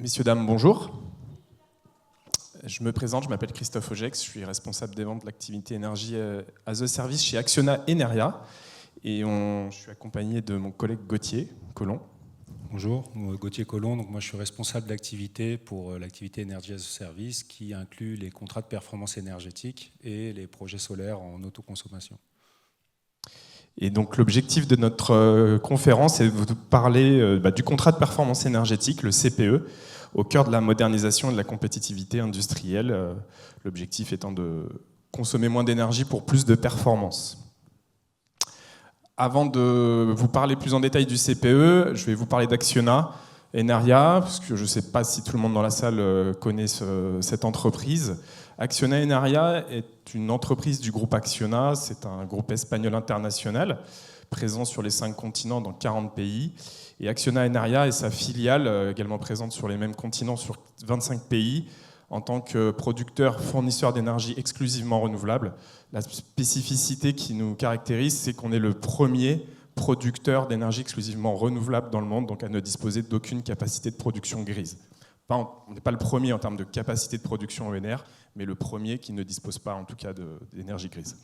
Messieurs, dames, bonjour. Je me présente, je m'appelle Christophe Augex, je suis responsable des ventes de l'activité énergie as a service chez Acciona Energia. Et je suis accompagné de mon collègue Gauthier Collomb. Bonjour, Gauthier Collomb. Donc moi, je suis responsable d'activité pour l'activité Energy as a Service qui inclut les contrats de performance énergétique et les projets solaires en autoconsommation. Et donc l'objectif de notre conférence est de vous parler du contrat de performance énergétique, le CPE, au cœur de la modernisation et de la compétitivité industrielle. L'objectif étant de consommer moins d'énergie pour plus de performance. Avant de vous parler plus en détail du CPE, je vais vous parler d'Acciona Energia, parce que je ne sais pas si tout le monde dans la salle connaît cette entreprise. Acciona Energia est une entreprise du groupe Acciona, c'est un groupe espagnol international, présent sur les 5 continents dans 40 pays. Et Acciona Energia est sa filiale, également présente sur les mêmes continents sur 25 pays, en tant que producteur fournisseur d'énergie exclusivement renouvelable. La spécificité qui nous caractérise, c'est qu'on est le premier producteur d'énergie exclusivement renouvelable dans le monde, donc à ne disposer d'aucune capacité de production grise. On n'est pas le premier en termes de capacité de production ENR, mais le premier qui ne dispose pas en tout cas d'énergie grise.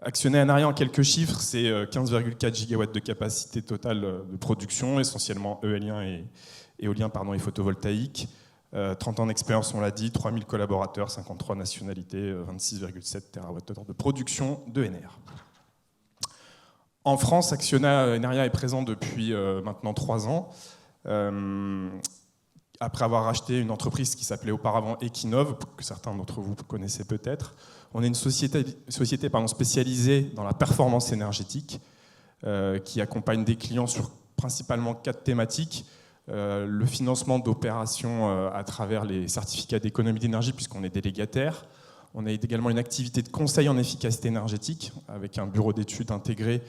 Acciona Energia en quelques chiffres, c'est 15,4 gigawatts de capacité totale de production, essentiellement éolien et photovoltaïque. 30 ans d'expérience, on l'a dit, 3000 collaborateurs, 53 nationalités, 26,7 TWh de production d'ENR. En France, Acciona Energia est présent depuis maintenant 3 ans. Après avoir racheté une entreprise qui s'appelait auparavant Equinov, que certains d'entre vous connaissez peut-être. On est une société spécialisée dans la performance énergétique qui accompagne des clients sur principalement 4 thématiques. Le financement d'opérations à travers les certificats d'économie d'énergie puisqu'on est délégataire. On a également une activité de conseil en efficacité énergétique avec un bureau d'études intégré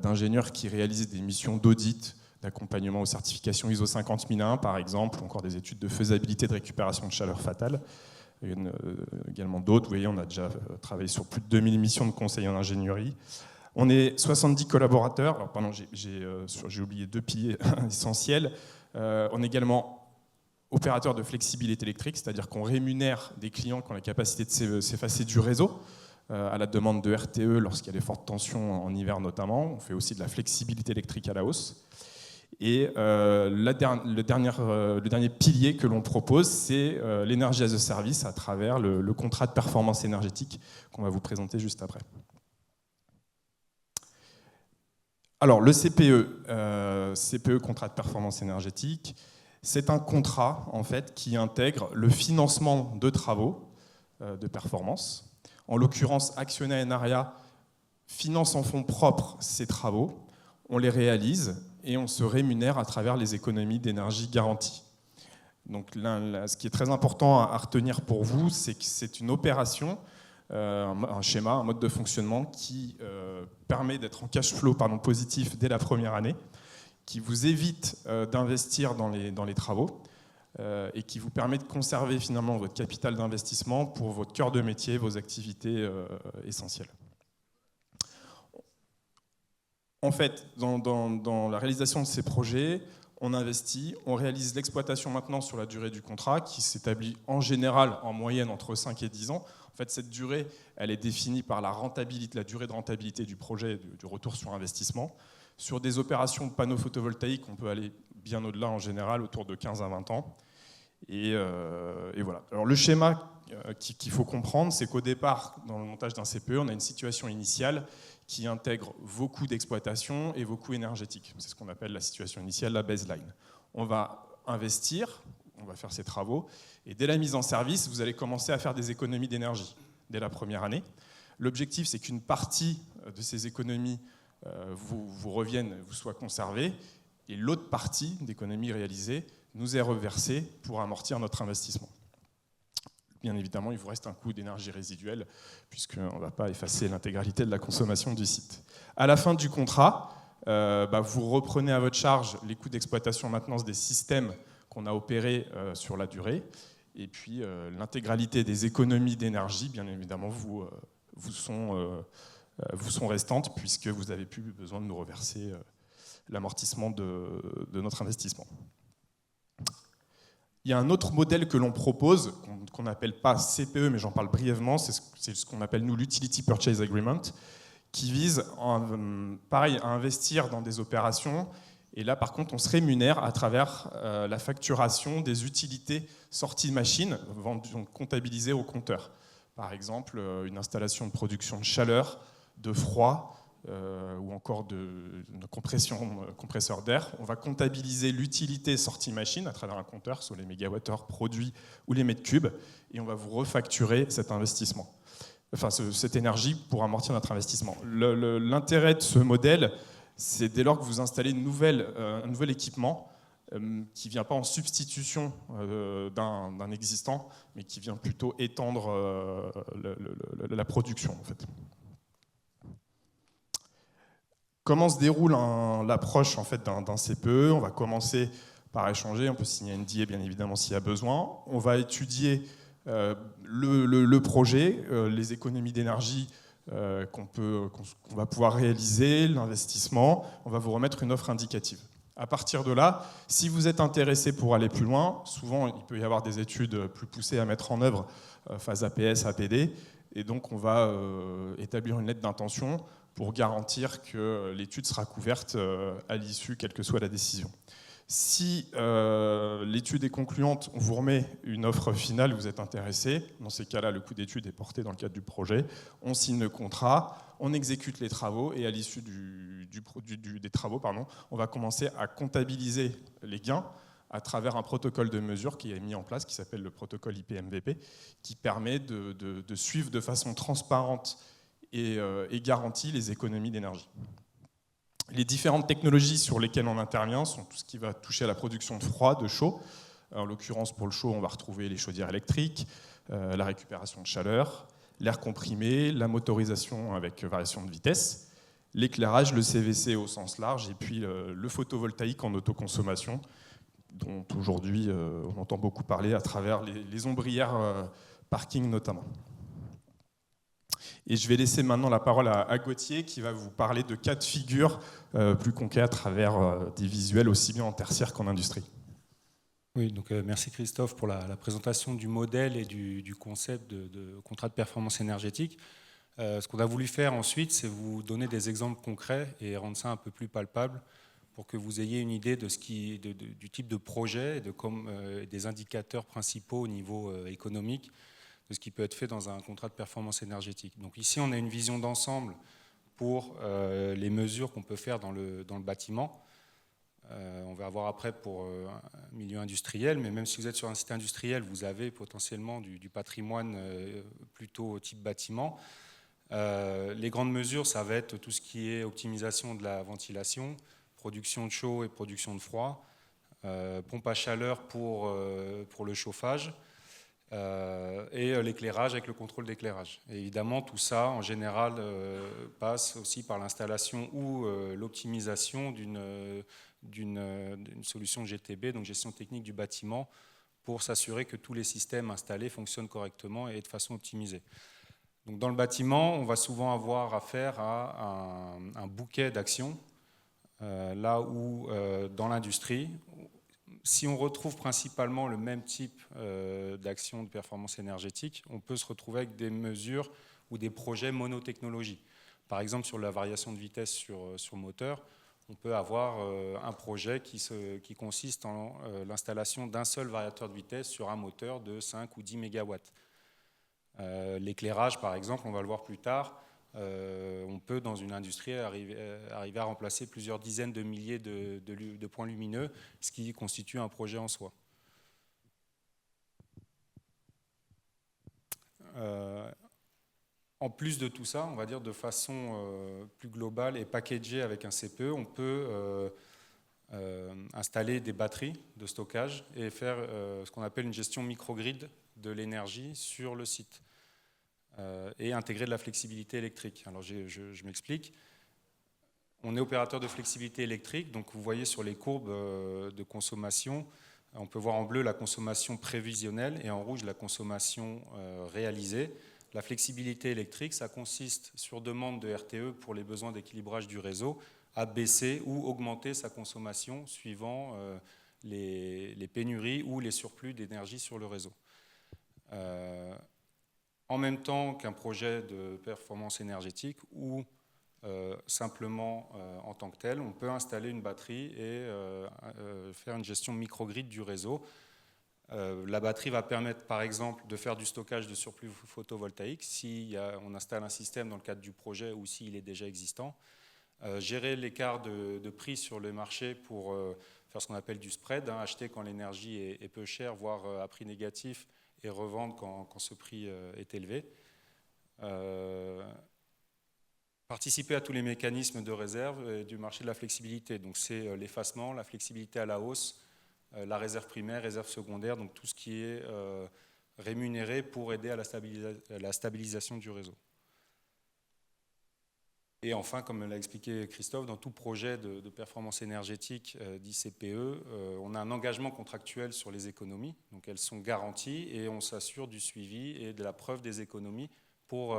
d'ingénieurs qui réalisent des missions d'audit, d'accompagnement aux certifications ISO 50001 par exemple, ou encore des études de faisabilité de récupération de chaleur fatale. Il y en a également d'autres, vous voyez, on a déjà travaillé sur plus de 2000 missions de conseil en ingénierie. On est 70 collaborateurs, alors pardon, j'ai oublié 2 piliers essentiels. On est également opérateur de flexibilité électrique, c'est-à-dire qu'on rémunère des clients qui ont la capacité de s'effacer du réseau, à la demande de RTE lorsqu'il y a des fortes tensions en hiver notamment. On fait aussi de la flexibilité électrique à la hausse. Et le dernier pilier que l'on propose, c'est l'Energy as a Service à travers le contrat de performance énergétique qu'on va vous présenter juste après. Alors le CPE, contrat de performance énergétique, c'est un contrat en fait, qui intègre le financement de travaux de performance. En l'occurrence, Acciona Energia finance en fonds propres ces travaux, on les réalise et on se rémunère à travers les économies d'énergie garanties. Donc ce qui est très important à retenir pour vous, c'est que c'est une opération, un schéma, un mode de fonctionnement qui permet d'être en cash flow positif dès la première année, qui vous évite d'investir dans les travaux et qui vous permet de conserver finalement votre capital d'investissement pour votre cœur de métier, vos activités essentielles. En fait, dans la réalisation de ces projets, on investit, on réalise l'exploitation maintenant sur la durée du contrat qui s'établit en général en moyenne entre 5 et 10 ans. En fait, cette durée, elle est définie par la durée de rentabilité du projet, du retour sur investissement. Sur des opérations de panneaux photovoltaïques, on peut aller bien au-delà en général, autour de 15 à 20 ans. Et voilà. Alors le schéma qu'il faut comprendre, c'est qu'au départ, dans le montage d'un CPE, on a une situation initiale qui intègre vos coûts d'exploitation et vos coûts énergétiques. C'est ce qu'on appelle la situation initiale, la baseline. On va investir, on va faire ces travaux, et dès la mise en service, vous allez commencer à faire des économies d'énergie dès la première année. L'objectif, c'est qu'une partie de ces économies vous reviennent, vous soient conservées, et l'autre partie d'économies réalisées nous est reversée pour amortir notre investissement. Bien évidemment, il vous reste un coût d'énergie résiduel, puisqu'on ne va pas effacer l'intégralité de la consommation du site. À la fin du contrat, vous reprenez à votre charge les coûts d'exploitation maintenance des systèmes qu'on a opérés sur la durée, et puis l'intégralité des économies d'énergie, bien évidemment, vous sont restantes, puisque vous n'avez plus besoin de nous reverser l'amortissement de notre investissement. Il y a un autre modèle que l'on propose, qu'on n'appelle pas CPE, mais j'en parle brièvement, c'est ce qu'on appelle nous l'Utility Purchase Agreement, qui vise pareil, à investir dans des opérations. Et là, par contre, on se rémunère à travers la facturation des utilités sorties de machine, donc comptabilisées au compteur. Par exemple, une installation de production de chaleur, de froid, ou encore de compresseur d'air. On va comptabiliser l'utilité sortie machine à travers un compteur sur les mégawattheures produits ou les mètres cubes, et on va vous refacturer cet investissement. Enfin, cette énergie pour amortir notre investissement. L'intérêt de ce modèle, c'est dès lors que vous installez un nouvel équipement qui ne vient pas en substitution d'un existant, mais qui vient plutôt étendre la production, en fait. Comment se déroule l'approche en fait, d'un CPE? On va commencer par échanger, on peut signer un NDA bien évidemment s'il y a besoin. On va étudier le projet, les économies d'énergie qu'on va pouvoir réaliser, l'investissement. On va vous remettre une offre indicative. À partir de là, si vous êtes intéressé pour aller plus loin, souvent il peut y avoir des études plus poussées à mettre en œuvre, phase APS, APD, et donc on va établir une lettre d'intention pour garantir que l'étude sera couverte à l'issue, quelle que soit la décision. Si l'étude est concluante, on vous remet une offre finale, vous êtes intéressé. Dans ces cas-là, le coût d'étude est porté dans le cadre du projet. On signe le contrat, on exécute les travaux et à l'issue des travaux, on va commencer à comptabiliser les gains à travers un protocole de mesure qui est mis en place, qui s'appelle le protocole IP-MVP, qui permet de suivre de façon transparente et garantit les économies d'énergie. Les différentes technologies sur lesquelles on intervient sont tout ce qui va toucher à la production de froid, de chaud. En l'occurrence, pour le chaud, on va retrouver les chaudières électriques, la récupération de chaleur, l'air comprimé, la motorisation avec variation de vitesse, l'éclairage, le CVC au sens large, et puis le photovoltaïque en autoconsommation, dont aujourd'hui on entend beaucoup parler à travers les ombrières parking notamment. Et je vais laisser maintenant la parole à Gauthier qui va vous parler de cas de figure plus concrets à travers des visuels aussi bien en tertiaire qu'en industrie. Oui, donc merci Christophe pour la présentation du modèle et du concept de contrat de performance énergétique. Ce qu'on a voulu faire ensuite, c'est vous donner des exemples concrets et rendre ça un peu plus palpable pour que vous ayez une idée de du type de projet et des indicateurs principaux au niveau économique de ce qui peut être fait dans un contrat de performance énergétique. Donc ici, on a une vision d'ensemble pour les mesures qu'on peut faire dans le bâtiment. On va avoir après pour un milieu industriel, mais même si vous êtes sur un site industriel, vous avez potentiellement du patrimoine plutôt type bâtiment. Les grandes mesures, ça va être tout ce qui est optimisation de la ventilation, production de chaud et production de froid, pompe à chaleur pour le chauffage, et l'éclairage avec le contrôle d'éclairage. Évidemment, tout ça, en général, passe aussi par l'installation ou l'optimisation d'une solution GTB, donc gestion technique du bâtiment, pour s'assurer que tous les systèmes installés fonctionnent correctement et de façon optimisée. Donc, dans le bâtiment, on va souvent avoir affaire à un bouquet d'actions, là où dans l'industrie, si on retrouve principalement le même type d'action de performance énergétique, on peut se retrouver avec des mesures ou des projets monotechnologie. Par exemple, sur la variation de vitesse sur moteur, on peut avoir un projet qui consiste en l'installation d'un seul variateur de vitesse sur un moteur de 5 ou 10 MW. L'éclairage, par exemple, on va le voir plus tard, on peut, dans une industrie, arriver à remplacer plusieurs dizaines de milliers de points lumineux, ce qui constitue un projet en soi. En plus de tout ça, on va dire de façon plus globale et packagée avec un CPE, on peut installer des batteries de stockage et faire ce qu'on appelle une gestion microgrid de l'énergie sur le site. Et intégrer de la flexibilité électrique. Alors je m'explique. On est opérateur de flexibilité électrique, donc vous voyez sur les courbes de consommation, on peut voir en bleu la consommation prévisionnelle et en rouge la consommation réalisée. La flexibilité électrique, ça consiste sur demande de RTE pour les besoins d'équilibrage du réseau à baisser ou augmenter sa consommation suivant les pénuries ou les surplus d'énergie sur le réseau. En même temps qu'un projet de performance énergétique ou simplement en tant que tel, on peut installer une batterie et faire une gestion microgrid du réseau. La batterie va permettre par exemple de faire du stockage de surplus photovoltaïque si on installe un système dans le cadre du projet ou s'il est déjà existant. Gérer l'écart de prix sur le marché pour faire ce qu'on appelle du spread, acheter quand l'énergie est peu chère, voire à prix négatif, et revendre quand ce prix est élevé. Participer à tous les mécanismes de réserve du marché de la flexibilité. Donc c'est l'effacement, la flexibilité à la hausse, la réserve primaire, réserve secondaire, donc tout ce qui est rémunéré pour aider à la stabilisation du réseau. Et enfin, comme l'a expliqué Christophe, dans tout projet de performance énergétique dit CPE, on a un engagement contractuel sur les économies, donc elles sont garanties et on s'assure du suivi et de la preuve des économies pour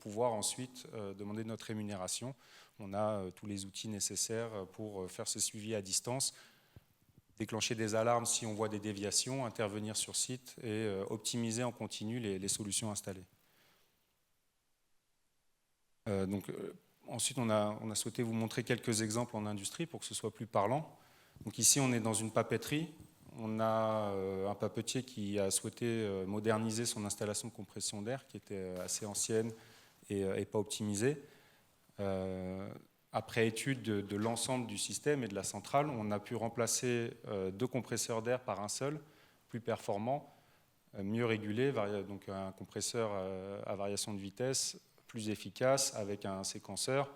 pouvoir ensuite demander notre rémunération. On a tous les outils nécessaires pour faire ce suivi à distance, déclencher des alarmes si on voit des déviations, intervenir sur site et optimiser en continu les solutions installées. Ensuite, on a souhaité vous montrer quelques exemples en industrie pour que ce soit plus parlant. Donc ici, on est dans une papeterie. On a un papetier qui a souhaité moderniser son installation de compression d'air, qui était assez ancienne et pas optimisée. Après étude de l'ensemble du système et de la centrale, on a pu remplacer 2 compresseurs d'air par un seul, plus performant, mieux régulé, donc un compresseur à variation de vitesse, plus efficace, avec un séquenceur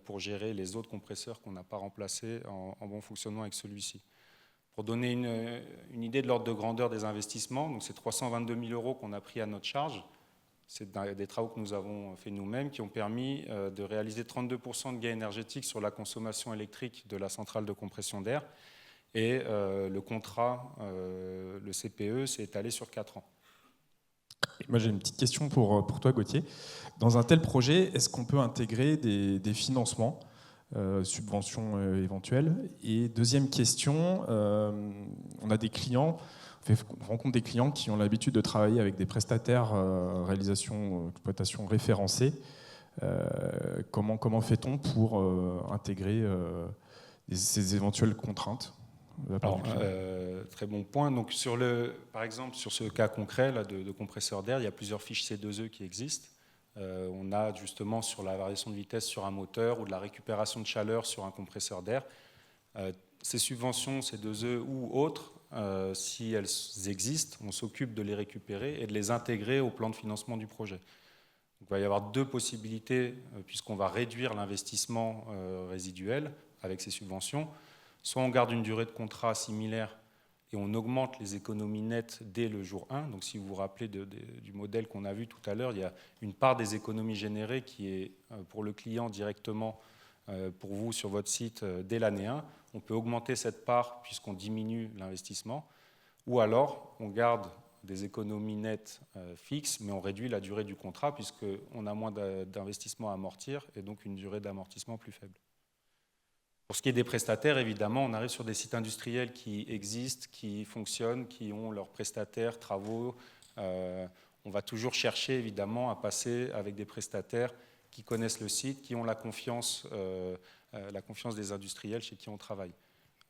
pour gérer les autres compresseurs qu'on n'a pas remplacés en bon fonctionnement avec celui-ci. Pour donner une idée de l'ordre de grandeur des investissements, donc c'est 322 000 € qu'on a pris à notre charge. C'est des travaux que nous avons fait nous-mêmes qui ont permis de réaliser 32% de gain énergétique sur la consommation électrique de la centrale de compression d'air. Et le contrat, le CPE, s'est étalé sur 4 ans. Moi, j'ai une petite question pour toi, Gauthier. Dans un tel projet, est-ce qu'on peut intégrer des financements, subventions éventuelles? Et deuxième question, on a des clients, on rencontre des clients qui ont l'habitude de travailler avec des prestataires réalisation, exploitation référencés. Comment fait-on pour intégrer ces éventuelles contraintes? Alors, très bon point. Donc, par exemple, sur ce cas concret là, de compresseur d'air, il y a plusieurs fiches C2E qui existent. On a justement sur la variation de vitesse sur un moteur ou de la récupération de chaleur sur un compresseur d'air. Ces subventions C2E ou autres, si elles existent, on s'occupe de les récupérer et de les intégrer au plan de financement du projet. Donc, il va y avoir 2 possibilités, puisqu'on va réduire l'investissement résiduel avec ces subventions. Soit on garde une durée de contrat similaire et on augmente les économies nettes dès le jour 1. Donc si vous vous rappelez du modèle qu'on a vu tout à l'heure, il y a une part des économies générées qui est pour le client directement pour vous sur votre site dès l'année 1. On peut augmenter cette part puisqu'on diminue l'investissement. Ou alors on garde des économies nettes fixes, mais on réduit la durée du contrat puisqu'on a moins d'investissement à amortir et donc une durée d'amortissement plus faible. Pour ce qui est des prestataires, évidemment, on arrive sur des sites industriels qui existent, qui fonctionnent, qui ont leurs prestataires, travaux. On va toujours chercher, évidemment, à passer avec des prestataires qui connaissent le site, qui ont la confiance des industriels chez qui on travaille.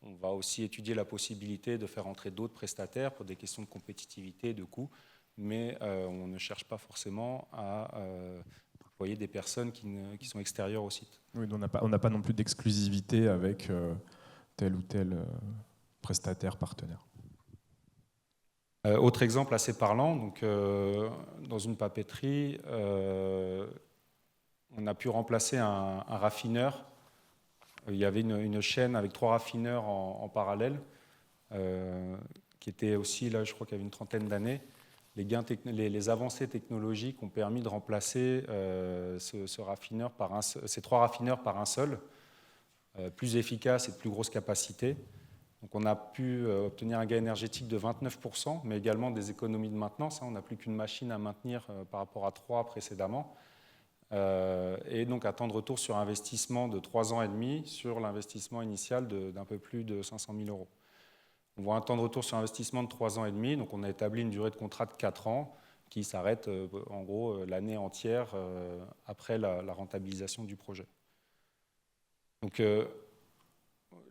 On va aussi étudier la possibilité de faire entrer d'autres prestataires pour des questions de compétitivité, de coûts, mais on ne cherche pas forcément à employer des personnes qui sont extérieures au site. Oui, on n'a pas non plus d'exclusivité avec tel ou tel prestataire partenaire. Autre exemple assez parlant, donc, dans une papeterie, on a pu remplacer un raffineur. Il y avait une chaîne avec 3 raffineurs en parallèle, qui était aussi, là je crois qu'il y avait une trentaine d'années. Les avancées technologiques ont permis de remplacer ces 3 raffineurs par un seul, plus efficace et de plus grosse capacité. Donc on a pu obtenir un gain énergétique de 29%, mais également des économies de maintenance. On n'a plus qu'une machine à maintenir par rapport à 3 précédemment. Et donc un temps de retour sur investissement de 3 ans et demi sur l'investissement initial d'un peu plus de 500 000 €. On voit un temps de retour sur investissement de 3 ans et demi, donc on a établi une durée de contrat de 4 ans qui s'arrête en gros l'année entière après la rentabilisation du projet. Donc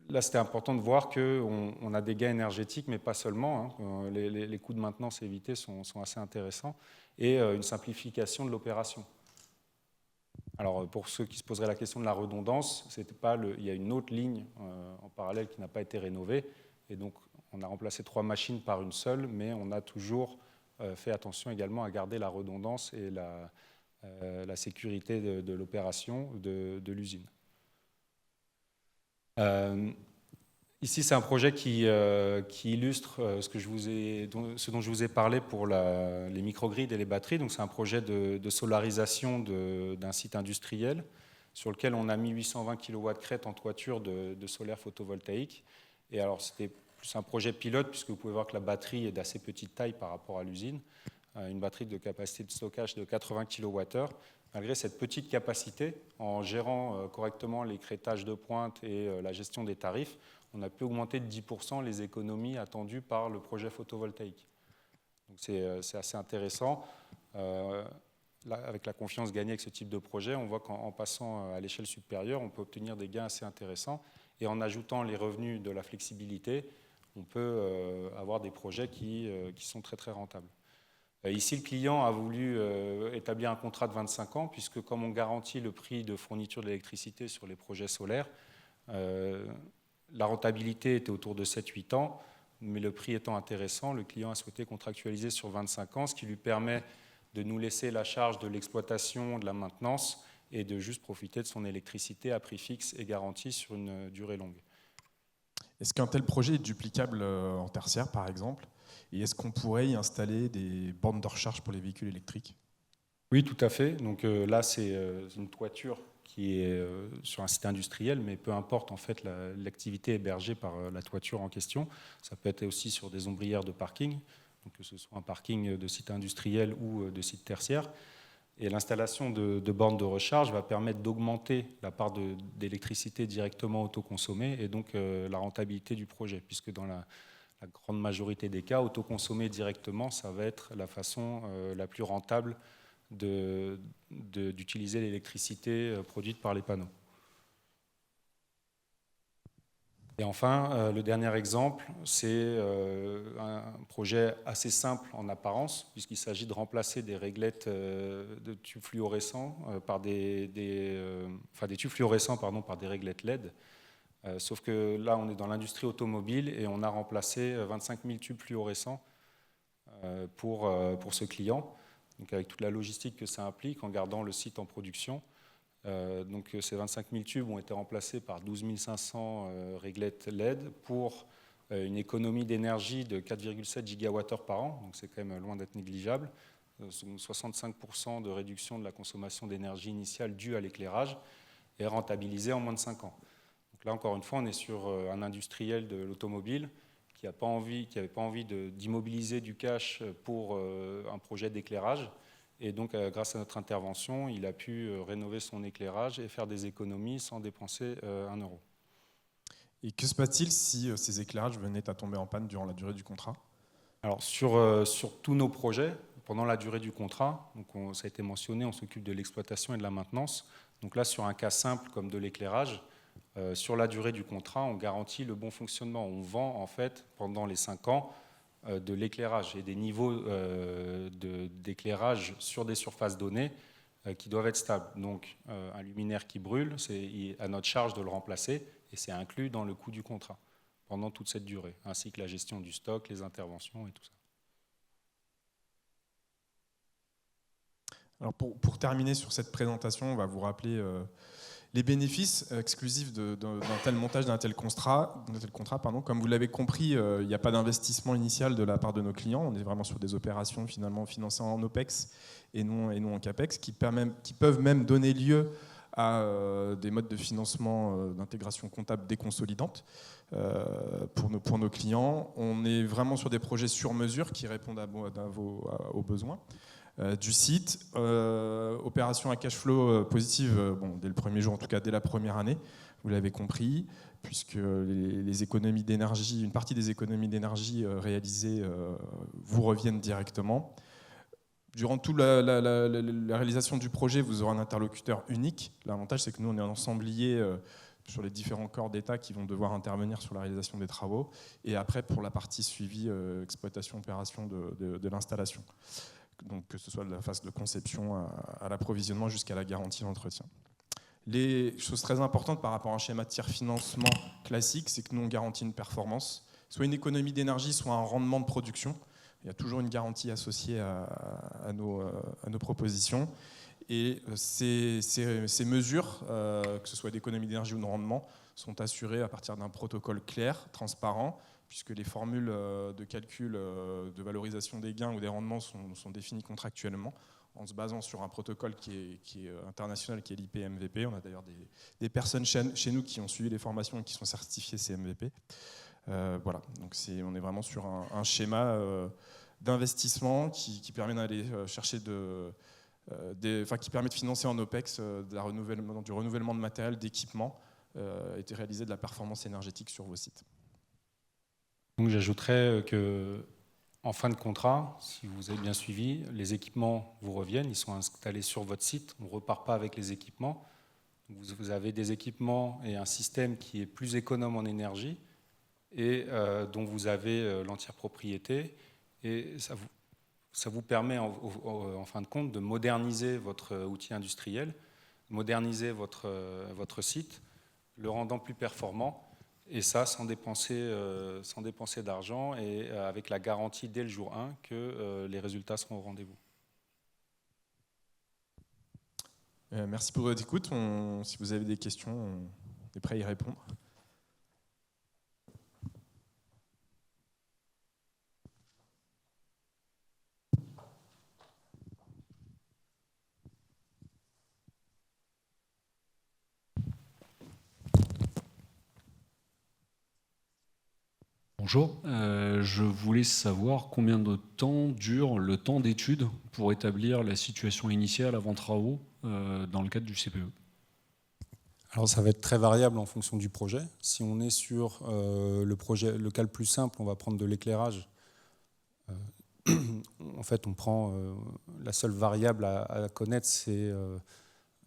là, c'était important de voir qu'on a des gains énergétiques, mais pas seulement. Hein. Les coûts de maintenance évités sont assez intéressants, et une simplification de l'opération. Alors, pour ceux qui se poseraient la question de la redondance, il y a une autre ligne en parallèle qui n'a pas été rénovée, et donc on a remplacé 3 machines par une seule, mais on a toujours fait attention également à garder la redondance et la sécurité de l'opération de l'usine. Ici, c'est un projet qui illustre ce dont je vous ai parlé pour les microgrids et les batteries. Donc, c'est un projet de solarisation d'un site industriel sur lequel on a mis 820 kW crête en toiture de solaire photovoltaïque. Et alors, c'était plus un projet pilote, puisque vous pouvez voir que la batterie est d'assez petite taille par rapport à l'usine. Une batterie de capacité de stockage de 80 kWh. Malgré cette petite capacité, en gérant correctement les crétages de pointe et la gestion des tarifs, on a pu augmenter de 10% les économies attendues par le projet photovoltaïque. Donc c'est assez intéressant. Là, avec la confiance gagnée avec ce type de projet, on voit qu'en passant à l'échelle supérieure, on peut obtenir des gains assez intéressants. Et en ajoutant les revenus de la flexibilité, on peut avoir des projets qui sont très très rentables. Ici, le client a voulu établir un contrat de 25 ans, puisque comme on garantit le prix de fourniture de l'électricité sur les projets solaires, la rentabilité était autour de 7-8 ans, mais le prix étant intéressant, le client a souhaité contractualiser sur 25 ans, ce qui lui permet de nous laisser la charge de l'exploitation, de la maintenance, et de juste profiter de son électricité à prix fixe et garanti sur une durée longue. Est-ce qu'un tel projet est duplicable en tertiaire, par exemple ? Et est-ce qu'on pourrait y installer des bornes de recharge pour les véhicules électriques ? Oui, tout à fait. Donc là, c'est une toiture qui est sur un site industriel, mais peu importe en fait l'activité hébergée par la toiture en question. Ça peut être aussi sur des ombrières de parking, donc que ce soit un parking de site industriel ou de site tertiaire. Et l'installation de bornes de recharge va permettre d'augmenter la part d'électricité directement autoconsommée et donc la rentabilité du projet, puisque dans la grande majorité des cas, autoconsommer directement, ça va être la façon la plus rentable d'utiliser l'électricité produite par les panneaux. Et enfin, le dernier exemple, c'est un projet assez simple en apparence, puisqu'il s'agit de remplacer des réglettes de tubes fluorescents par des tubes fluorescents par des réglettes LED. Sauf que là, on est dans l'industrie automobile et on a remplacé 25 000 tubes fluorescents pour ce client, donc avec toute la logistique que ça implique en gardant le site en production. Donc ces 25 000 tubes ont été remplacés par 12 500 réglettes LED pour une économie d'énergie de 4,7 gigawattheures par an, donc c'est quand même loin d'être négligeable. 65% de réduction de la consommation d'énergie initiale due à l'éclairage et rentabilisée en moins de 5 ans. Donc là, encore une fois, on est sur un industriel de l'automobile qui n'avait pas envie d'immobiliser du cash pour un projet d'éclairage. Et donc, grâce à notre intervention, il a pu rénover son éclairage et faire des économies sans dépenser 1 euro. Et que se passe-t-il si ces éclairages venaient à tomber en panne durant la durée du contrat ? Alors, sur tous nos projets, pendant la durée du contrat, donc ça a été mentionné, on s'occupe de l'exploitation et de la maintenance. Donc là, sur un cas simple comme de l'éclairage, sur la durée du contrat, on garantit le bon fonctionnement. On vend, en fait, pendant les 5 ans, de l'éclairage et des niveaux d'éclairage sur des surfaces données qui doivent être stables. Donc un luminaire qui brûle, c'est à notre charge de le remplacer et c'est inclus dans le coût du contrat pendant toute cette durée, ainsi que la gestion du stock, les interventions et tout ça. Alors pour terminer sur cette présentation, on va vous rappeler les bénéfices exclusifs d'un tel montage, d'un tel contrat. Comme vous l'avez compris, il n'y a pas d'investissement initial de la part de nos clients. On est vraiment sur des opérations finalement financées en OPEX et non en CAPEX, qui peuvent même donner lieu à des modes de financement d'intégration comptable déconsolidante pour nos clients. On est vraiment sur des projets sur mesure qui répondent aux besoins du site. Opération à cash flow positive dès le premier jour, en tout cas dès la première année, vous l'avez compris. puisque les économies d'énergie, une partie des économies d'énergie réalisées vous reviennent directement. Durant toute la réalisation du projet, vous aurez un interlocuteur unique. L'avantage, c'est que nous, on est un ensemblier sur les différents corps d'État qui vont devoir intervenir sur la réalisation des travaux, et après pour la partie suivi, exploitation, opération de l'installation. Donc que ce soit de la phase de conception à l'approvisionnement jusqu'à la garantie d'entretien. Les choses très importantes par rapport à un schéma de tiers-financement classique, c'est que nous on garantit une performance, soit une économie d'énergie, soit un rendement de production. Il y a toujours une garantie associée à nos propositions. Et ces mesures, que ce soit d'économie d'énergie ou de rendement, sont assurées à partir d'un protocole clair, transparent, puisque les formules de calcul de valorisation des gains ou des rendements sont définies contractuellement, en se basant sur un protocole qui est international, qui est l'IPMVP. On a d'ailleurs des personnes chez nous qui ont suivi les formations et qui sont certifiées CMVP. Voilà, donc on est vraiment sur un schéma d'investissement qui permet d'aller chercher qui permet de financer en OPEX du renouvellement de matériel, d'équipement, et de réaliser de la performance énergétique sur vos sites. Donc j'ajouterais que en fin de contrat, si vous avez bien suivi, les équipements vous reviennent, ils sont installés sur votre site, on ne repart pas avec les équipements. Vous avez des équipements et un système qui est plus économe en énergie et dont vous avez l'entière propriété, et ça vous permet en fin de compte de moderniser votre outil industriel, moderniser votre site, le rendant plus performant. Et ça, sans dépenser d'argent et avec la garantie dès le jour 1 que les résultats seront au rendez-vous. Merci pour votre écoute. Si vous avez des questions, on est prêt à y répondre. Bonjour, je voulais savoir combien de temps dure le temps d'étude pour établir la situation initiale avant travaux dans le cadre du CPE. Alors ça va être très variable en fonction du projet. Si on est sur le cas le plus simple, on va prendre de l'éclairage. En fait, on prend la seule variable à connaître, c'est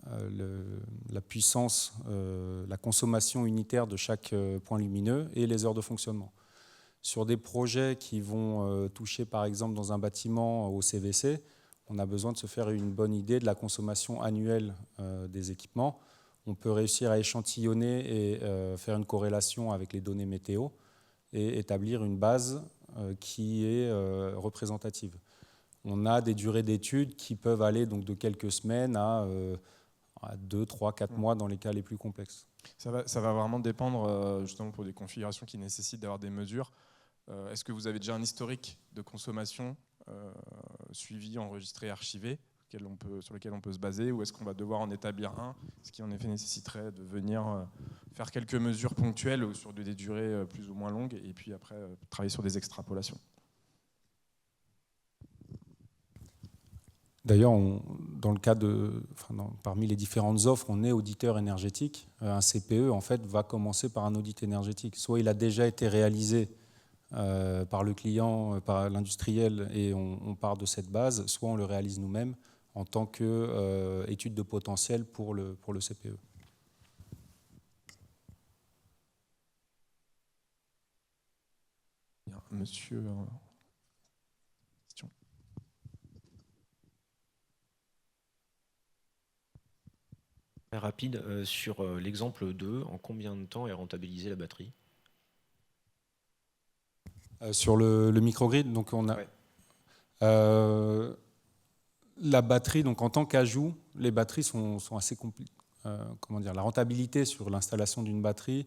la puissance, la consommation unitaire de chaque point lumineux et les heures de fonctionnement. Sur des projets qui vont toucher par exemple dans un bâtiment au CVC, on a besoin de se faire une bonne idée de la consommation annuelle des équipements. On peut réussir à échantillonner et faire une corrélation avec les données météo et établir une base qui est représentative. On a des durées d'études qui peuvent aller donc de quelques semaines à 2, 3, 4 mois dans les cas les plus complexes. Ça va vraiment dépendre, justement pour des configurations qui nécessitent d'avoir des mesures. Est-ce que vous avez déjà un historique de consommation suivi, enregistré, archivé, sur lequel on peut se baser, ou est-ce qu'on va devoir en établir un, ce qui en effet nécessiterait de venir faire quelques mesures ponctuelles sur des durées plus ou moins longues, et puis après travailler sur des extrapolations. D'ailleurs, dans le cas parmi les différentes offres, on est auditeur énergétique. Un CPE en fait va commencer par un audit énergétique. Soit il a déjà été réalisé par le client, par l'industriel, et on part de cette base, soit on le réalise nous-mêmes en tant qu'étude de potentiel pour le CPE. Bien, monsieur, question. Rapide, sur l'exemple 2, en combien de temps est rentabilisée la batterie ? Sur le microgrid, donc on a la batterie. Donc en tant qu'ajout, les batteries sont assez compliquées. La rentabilité sur l'installation d'une batterie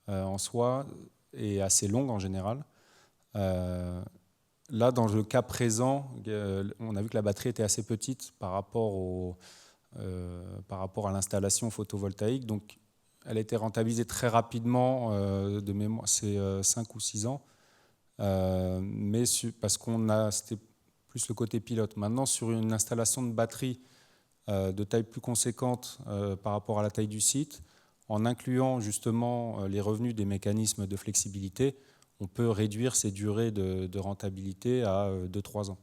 en soi est assez longue en général. Là, dans le cas présent, on a vu que la batterie était assez petite par rapport à l'installation photovoltaïque. Donc, elle a été rentabilisée très rapidement, de mémoire, c'est 5 ou 6 ans. Mais parce c'était plus le côté pilote. Maintenant, sur une installation de batterie de taille plus conséquente par rapport à la taille du site, en incluant justement les revenus des mécanismes de flexibilité, on peut réduire ces durées de rentabilité à 2-3 ans.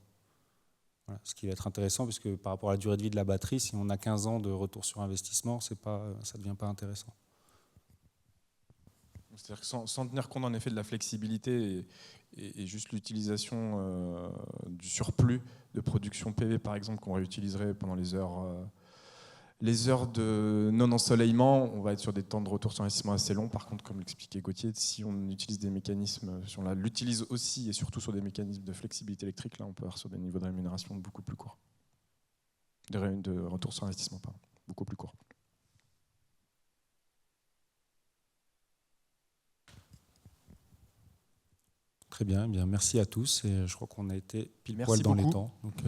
Voilà, ce qui va être intéressant, puisque par rapport à la durée de vie de la batterie, si on a 15 ans de retour sur investissement, ça ne devient pas intéressant. C'est-à-dire que sans tenir compte en effet de la flexibilité et juste l'utilisation du surplus de production PV, par exemple, qu'on réutiliserait pendant les heures de non-ensoleillement, on va être sur des temps de retour sur investissement assez longs. Par contre, comme l'expliquait Gauthier, si on utilise des mécanismes, si on l'utilise aussi et surtout sur des mécanismes de flexibilité électrique, là on peut avoir sur des niveaux de rémunération beaucoup plus courts. De retour sur investissement, pardon, beaucoup plus courts. Très bien, eh bien, merci à tous. Et je crois qu'on a été pile Merci poil dans beaucoup. les temps. Donc,